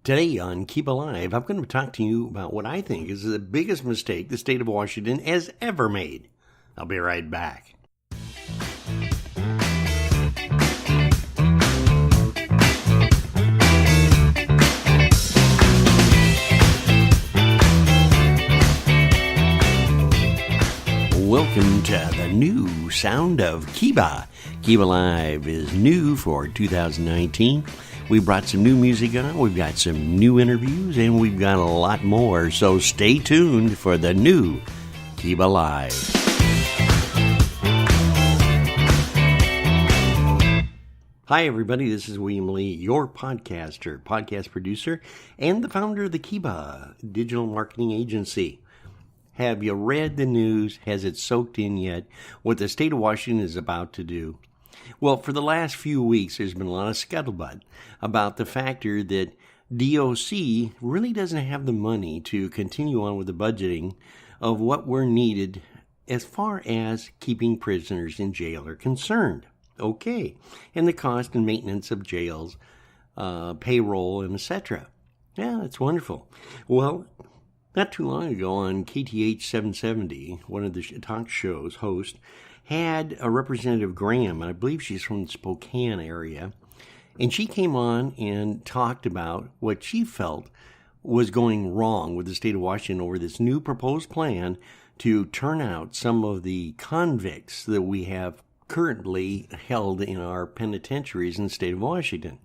Today on Keeba Live, I'm going to talk to you about what I think is the biggest mistake the state of Washington has ever made. I'll be right back. Welcome to the new sound of Keeba. Keeba Live is new for 2019. We brought some new music on, we've got some new interviews, and we've got a lot more. So stay tuned for the new Keeba Live. Hi, everybody. This is William Lee, your podcaster, podcast producer, and the founder of the Keeba digital marketing agency. Have you read the news? Has it soaked in yet what the state of Washington is about to do? Well, for the last few weeks, there's been a lot of scuttlebutt about the factor that DOC really doesn't have the money to continue on with the budgeting of what we're needed as far as keeping prisoners in jail are concerned. Okay. And the cost and maintenance of jails, payroll, and etc. Yeah, that's wonderful. Well, not too long ago on KTH 770, one of the talk shows host, had a Representative Graham, and I believe she's from the Spokane area, and she came on and talked about what she felt was going wrong with the state of Washington over this new proposed plan to turn out some of the convicts that we have currently held in our penitentiaries in the state of Washington.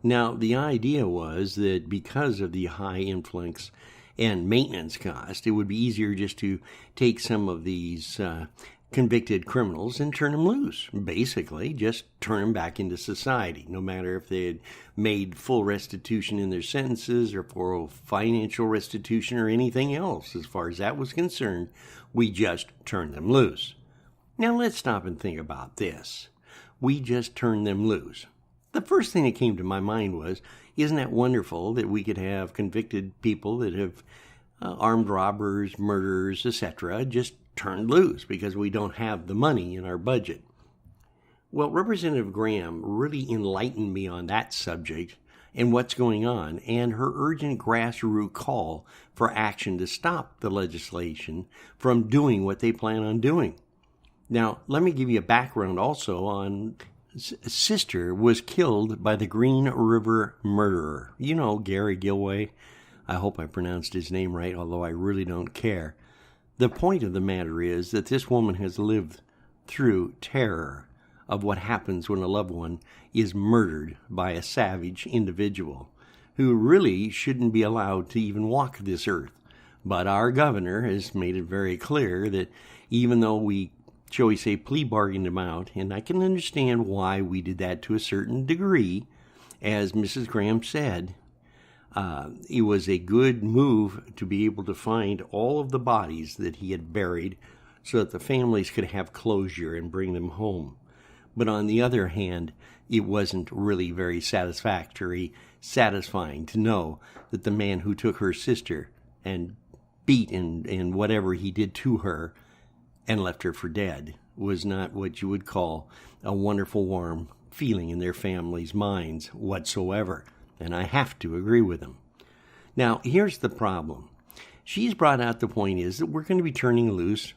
Now, the idea was that because of the high influx and maintenance cost, it would be easier just to take some of these convicted criminals and turn them loose. Basically, just turn them back into society, no matter if they had made full restitution in their sentences or for financial restitution or anything else. As far as that was concerned, we just turned them loose. Now let's stop and think about this. We just turned them loose. The first thing that came to my mind was, isn't that wonderful that we could have convicted people that have armed robbers, murderers, etc., just turned loose because we don't have the money in our budget? Well, Representative Graham really enlightened me on that subject and what's going on, and her urgent grassroots call for action to stop the legislation from doing what they plan on doing. Now, let me give you a background also on sister was killed by the Green River murderer. You know, Gary Gilway. I hope I pronounced his name right, although I really don't care. The point of the matter is that this woman has lived through terror of what happens when a loved one is murdered by a savage individual who really shouldn't be allowed to even walk this earth. But our governor has made it very clear that even though we, shall we say, plea bargained him out, and I can understand why we did that to a certain degree, as Mrs. Graham said, it was a good move to be able to find all of the bodies that he had buried so that the families could have closure and bring them home. But on the other hand, it wasn't really very satisfying to know that the man who took her sister and beat and whatever he did to her and left her for dead was not what you would call a wonderful, warm feeling in their families' minds whatsoever. And I have to agree with him. Now, here's the problem. She's brought out the point is that we're going to be turning loose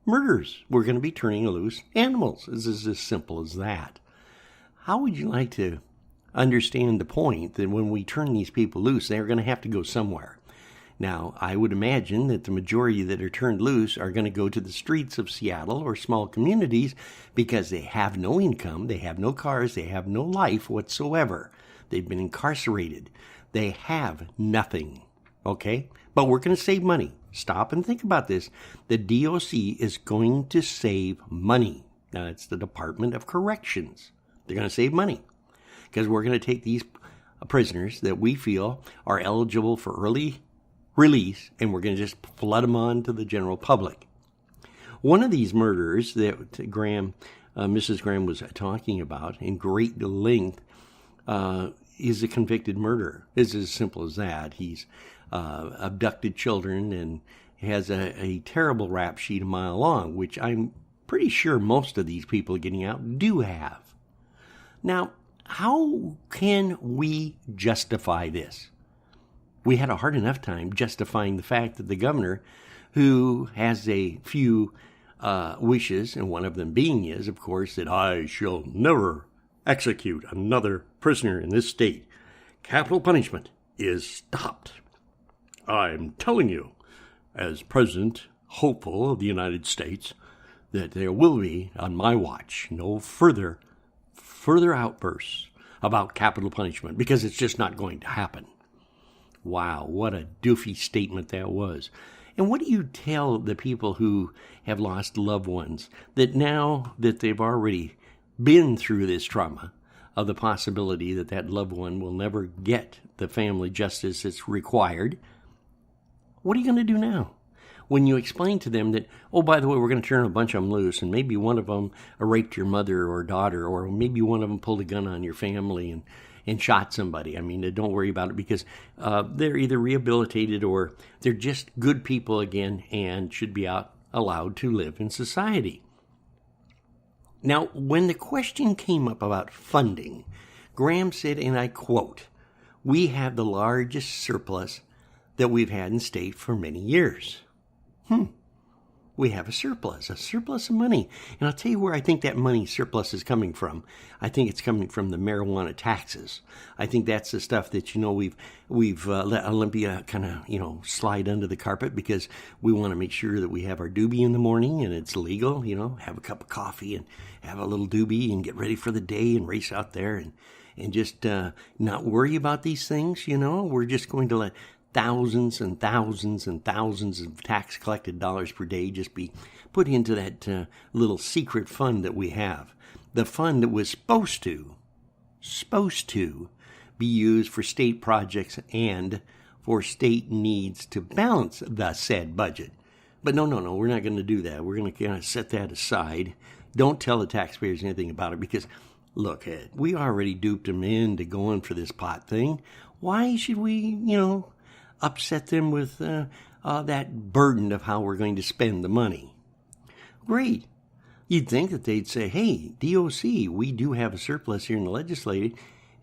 murderers. We're going to be turning loose animals. This is as simple as that. How would you like to understand the point that when we turn these people loose, they're going to have to go somewhere? Now, I would imagine that the majority that are turned loose are going to go to the streets of Seattle or small communities because they have no income, they have no cars, they have no life whatsoever. They've been incarcerated. They have nothing, okay? But we're going to save money. Stop and think about this. The DOC is going to save money. Now, it's the Department of Corrections. They're going to save money because we're going to take these prisoners that we feel are eligible for early release, and we're going to just flood them on to the general public. One of these murderers that Mrs. Graham was talking about in great length is a convicted murderer. It's as simple as that. He's abducted children and has a terrible rap sheet a mile long, which I'm pretty sure most of these people getting out do have. Now, how can we justify this? We had a hard enough time justifying the fact that the governor, who has a few wishes, and one of them being is, of course, that I shall never execute another prisoner in this state. Capital punishment is stopped. I'm telling you, as president hopeful of the United States, that there will be, on my watch, no further outbursts about capital punishment, because it's just not going to happen. Wow, what a doofy statement that was. And what do you tell the people who have lost loved ones, that now that they've already been through this trauma of the possibility that that loved one will never get the family justice that's required? What are you going to do now? When you explain to them that, oh, by the way, we're going to turn a bunch of them loose, and maybe one of them raped your mother or daughter, or maybe one of them pulled a gun on your family and shot somebody. I mean, don't worry about it, because they're either rehabilitated or they're just good people again and should be allowed to live in society. Now, when the question came up about funding, Graham said, and I quote, "We have the largest surplus that we've had in state for many years." We have a surplus of money. And I'll tell you where I think that money surplus is coming from. I think it's coming from the marijuana taxes. I think that's the stuff that, we've let Olympia kind of, slide under the carpet, because we want to make sure that we have our doobie in the morning and it's legal, have a cup of coffee and have a little doobie and get ready for the day and race out there and just not worry about these things, We're just going to let thousands and thousands and thousands of tax collected dollars per day just be put into that little secret fund that we have. The fund that was supposed to be used for state projects and for state needs to balance the said budget. But no, we're not going to do that. We're going to kind of set that aside. Don't tell the taxpayers anything about it, because, look, we already duped them into going for this pot thing. Why should we, upset them with that burden of how we're going to spend the money? Great. You'd think that they'd say, hey, DOC, we do have a surplus here in the legislative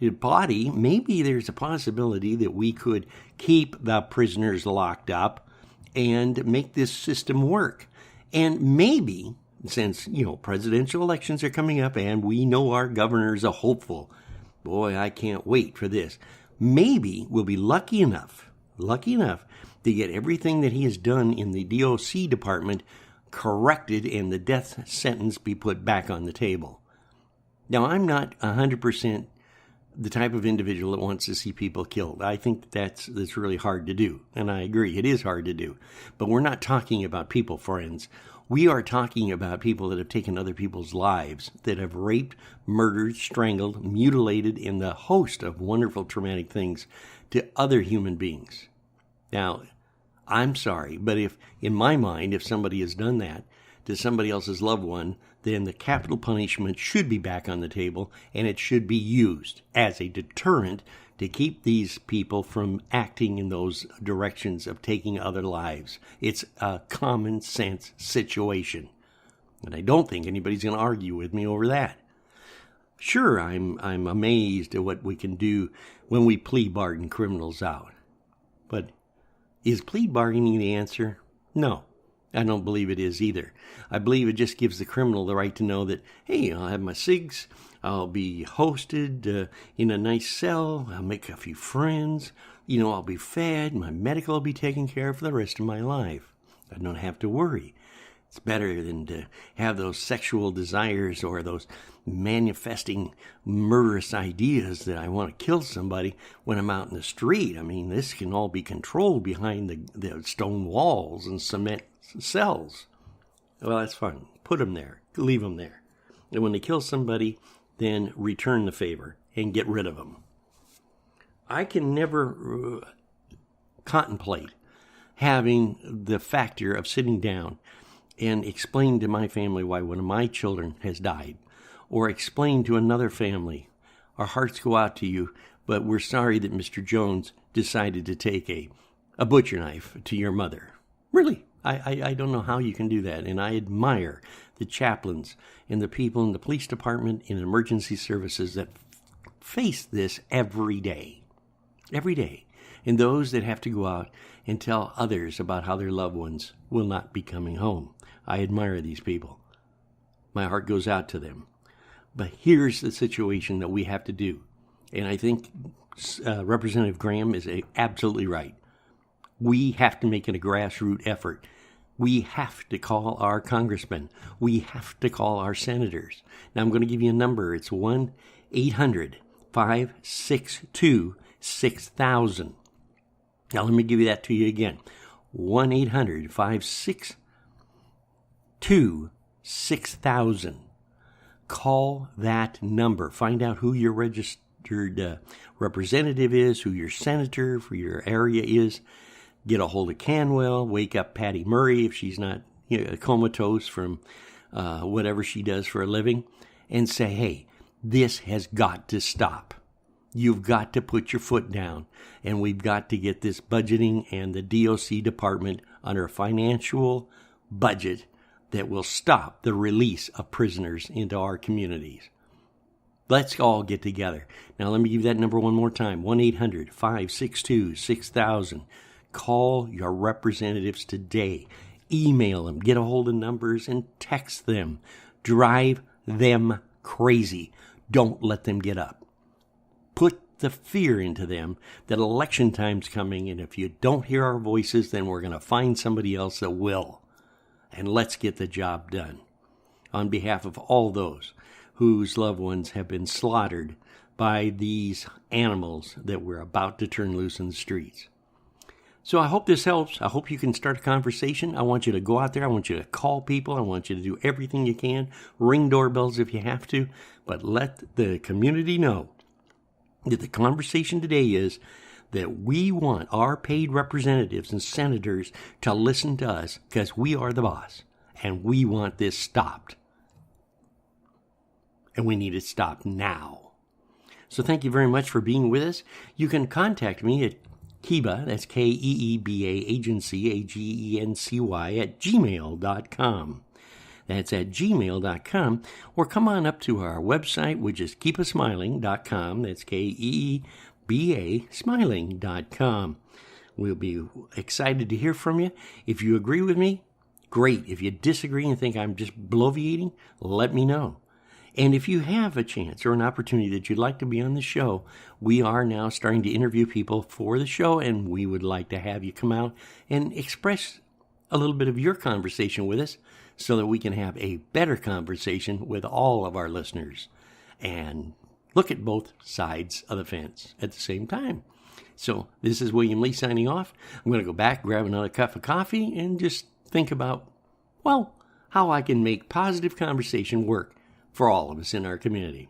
body. Maybe there's a possibility that we could keep the prisoners locked up and make this system work. And maybe, since, presidential elections are coming up and we know our governor's a hopeful, boy, I can't wait for this. Maybe we'll be lucky enough to get everything that he has done in the DOC department corrected and the death sentence be put back on the table. Now, I'm not 100% the type of individual that wants to see people killed. I think that's really hard to do, and I agree, it is hard to do. But we're not talking about people, friends. We are talking about people that have taken other people's lives, that have raped, murdered, strangled, mutilated, and the host of wonderful traumatic things to other human beings. Now, I'm sorry, but in my mind, if somebody has done that to somebody else's loved one, then the capital punishment should be back on the table, and it should be used as a deterrent to keep these people from acting in those directions of taking other lives. It's a common sense situation, and I don't think anybody's going to argue with me over that. Sure, I'm amazed at what we can do when we plea bargain criminals out. But is plea bargaining the answer? No, I don't believe it is either. I believe it just gives the criminal the right to know that, hey, I'll have my cigs, I'll be hosted in a nice cell, I'll make a few friends, I'll be fed, my medical will be taken care of for the rest of my life. I don't have to worry. It's better than to have those sexual desires or those manifesting murderous ideas that I want to kill somebody when I'm out in the street. I mean, this can all be controlled behind the stone walls and cement cells. Well, that's fine. Put them there. Leave them there. And when they kill somebody, then return the favor and get rid of them. I can never contemplate having the factor of sitting down and explain to my family why one of my children has died, or explain to another family, our hearts go out to you, but we're sorry that Mr. Jones decided to take a butcher knife to your mother. Really, I don't know how you can do that, and I admire the chaplains and the people in the police department and emergency services that face this every day. and those that have to go out and tell others about how their loved ones will not be coming home. I admire these people. My heart goes out to them. But here's the situation that we have to do. And I think Representative Graham is absolutely right. We have to make it a grassroots effort. We have to call our congressmen. We have to call our senators. Now, I'm going to give you a number. It's 1-800-562-6000. Now, let me give you that to you again. 1-800-562-6000. Call that number. Find out who your registered representative is, who your senator for your area is. Get a hold of Canwell. Wake up Patty Murray if she's not comatose from whatever she does for a living. And say, hey, this has got to stop. You've got to put your foot down. And we've got to get this budgeting and the DOC department under a financial budget that will stop the release of prisoners into our communities. Let's all get together. Now, let me give you that number one more time. 1-800-562-6000. Call your representatives today. Email them. Get a hold of numbers and text them. Drive them crazy. Don't let them get up. Put the fear into them that election time's coming, and if you don't hear our voices, then we're going to find somebody else that will. And let's get the job done. On behalf of all those whose loved ones have been slaughtered by these animals that we're about to turn loose in the streets. So I hope this helps. I hope you can start a conversation. I want you to go out there. I want you to call people. I want you to do everything you can. Ring doorbells if you have to. But let the community know that the conversation today is that we want our paid representatives and senators to listen to us because we are the boss. And we want this stopped. And we need it stopped now. So thank you very much for being with us. You can contact me at Keeba, that's K-E-E-B-A, agency, A-G-E-N-C-Y, at gmail.com. That's at gmail.com. Or come on up to our website, which is keepasmiling.com. That's K-E-E-B-A, smiling.com. We'll be excited to hear from you. If you agree with me, great. If you disagree and think I'm just bloviating, let me know. And if you have a chance or an opportunity that you'd like to be on the show, we are now starting to interview people for the show, and we would like to have you come out and express a little bit of your conversation with us so that we can have a better conversation with all of our listeners and look at both sides of the fence at the same time. So this is William Lee signing off. I'm going to go back, grab another cup of coffee, and just think about, well, how I can make positive conversation work for all of us in our community.